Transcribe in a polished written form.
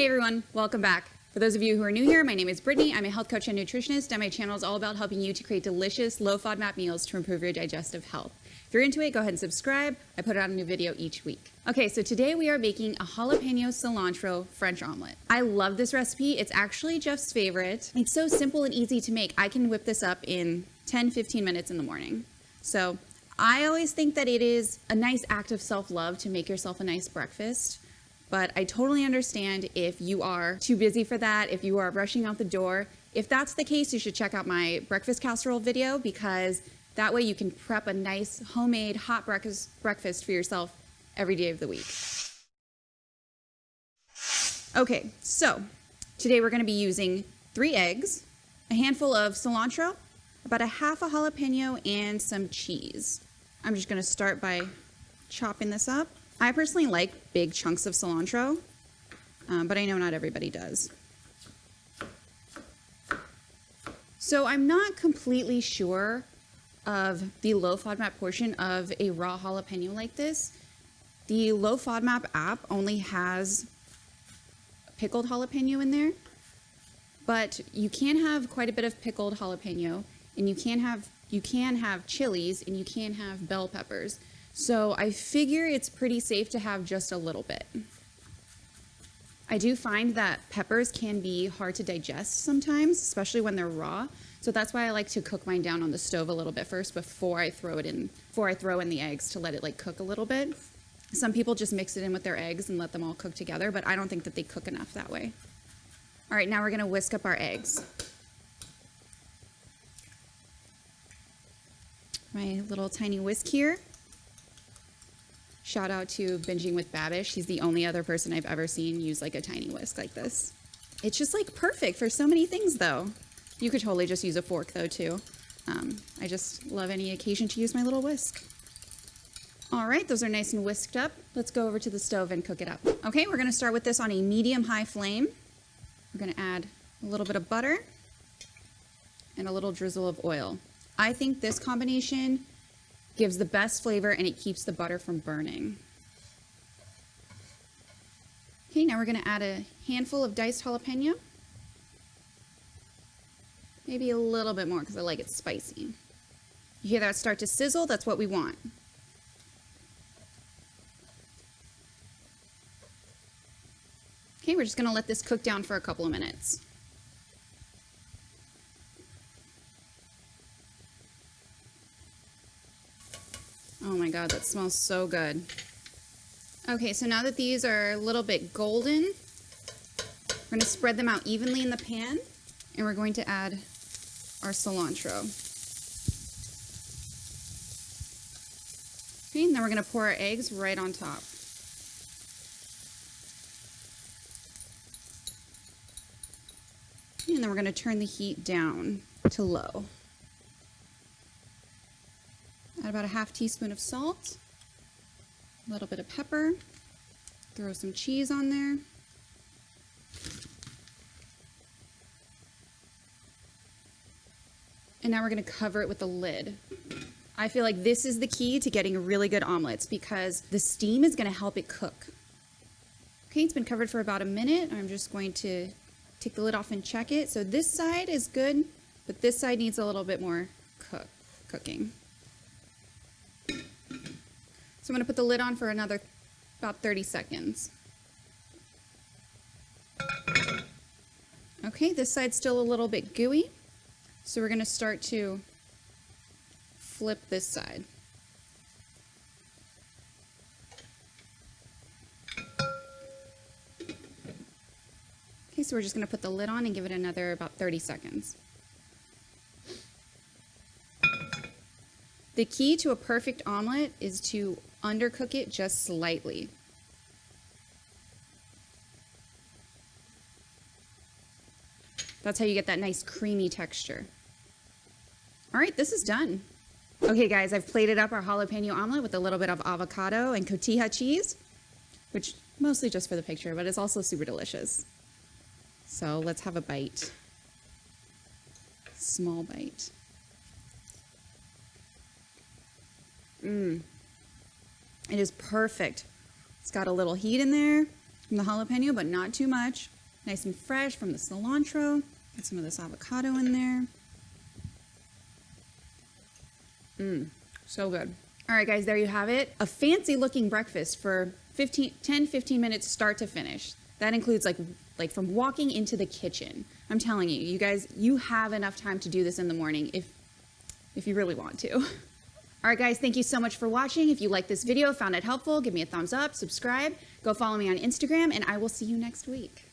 Hey everyone, welcome back. For those of you who are new here, my name is Brittany. I'm a health coach and nutritionist, and my channel is all about helping you to create delicious, low FODMAP meals to improve your digestive health. If you're into it, go ahead and subscribe. I put out a new video each week. Okay, so today we are making a jalapeno cilantro French omelet. I love this recipe. It's actually Jeff's favorite. It's so simple and easy to make. I can whip this up in 10-15 minutes in the morning. So I always think that it is a nice act of self-love to make yourself a nice breakfast. But I totally understand if you are too busy for that, if you are rushing out the door. If that's the case, you should check out my breakfast casserole video, because that way you can prep a nice homemade hot breakfast for yourself every day of the week. Okay, so today we're going to be using 3 eggs, a handful of cilantro, about a half a jalapeno, and some cheese. I'm just going to start by chopping this up. I personally like big chunks of cilantro, but I know not everybody does. So I'm not completely sure of the low FODMAP portion of a raw jalapeno like this. The low FODMAP app only has pickled jalapeno in there, but you can have quite a bit of pickled jalapeno, and you can have chilies, and you can have bell peppers. So I figure it's pretty safe to have just a little bit. I do find that peppers can be hard to digest sometimes, especially when they're raw. So that's why I like to cook mine down on the stove a little bit first before I throw in the eggs, to let it cook a little bit. Some people just mix it in with their eggs and let them all cook together, but I don't think that they cook enough that way. All right, now we're gonna whisk up our eggs. My little tiny whisk here. Shout out to Binging with Babish. He's the only other person I've ever seen use like a tiny whisk like this. It's just like perfect for so many things though. You could totally just use a fork though too. I just love any occasion to use my little whisk. All right, those are nice and whisked up. Let's go over to the stove and cook it up. Okay, we're gonna start with this on a medium-high flame. We're gonna add a little bit of butter and a little drizzle of oil. I think this combination gives the best flavor, and it keeps the butter from burning. Okay, now we're gonna add a handful of diced jalapeno. Maybe a little bit more because I like it spicy. You hear that start to sizzle? That's what we want. Okay, we're just gonna let this cook down for a couple of minutes. Oh my God, that smells so good. Okay, so now that these are a little bit golden, we're gonna spread them out evenly in the pan, and we're going to add our cilantro. Okay, and then we're gonna pour our eggs right on top. And then we're gonna turn the heat down to low. Add about a half teaspoon of salt, a little bit of pepper, throw some cheese on there. And now we're gonna cover it with a lid. I feel like this is the key to getting really good omelets, because the steam is gonna help it cook. Okay, it's been covered for about a minute. I'm just going to take the lid off and check it. So this side is good, but this side needs a little bit more cooking. So I'm going to put the lid on for another about 30 seconds. Okay, this side's still a little bit gooey, so we're going to start to flip this side. Okay, so we're just going to put the lid on and give it another about 30 seconds. The key to a perfect omelet is to undercook it just slightly. That's how you get that nice creamy texture. All right, this is done. Okay guys, I've plated up our jalapeno omelet with a little bit of avocado and cotija cheese, which mostly just for the picture, but it's also super delicious. So let's have a bite. Small bite. It is perfect. It's got a little heat in there. from the jalapeno, but not too much. Nice and fresh from the cilantro. Get some of this avocado in there. So good. All right, guys, there you have it. A fancy looking breakfast for 10-15 minutes start to finish. That includes like from walking into the kitchen. I'm telling you, you guys, you have enough time to do this in the morning if you really want to. All right, guys, thank you so much for watching. If you liked this video, found it helpful, give me a thumbs up, subscribe, go follow me on Instagram, and I will see you next week.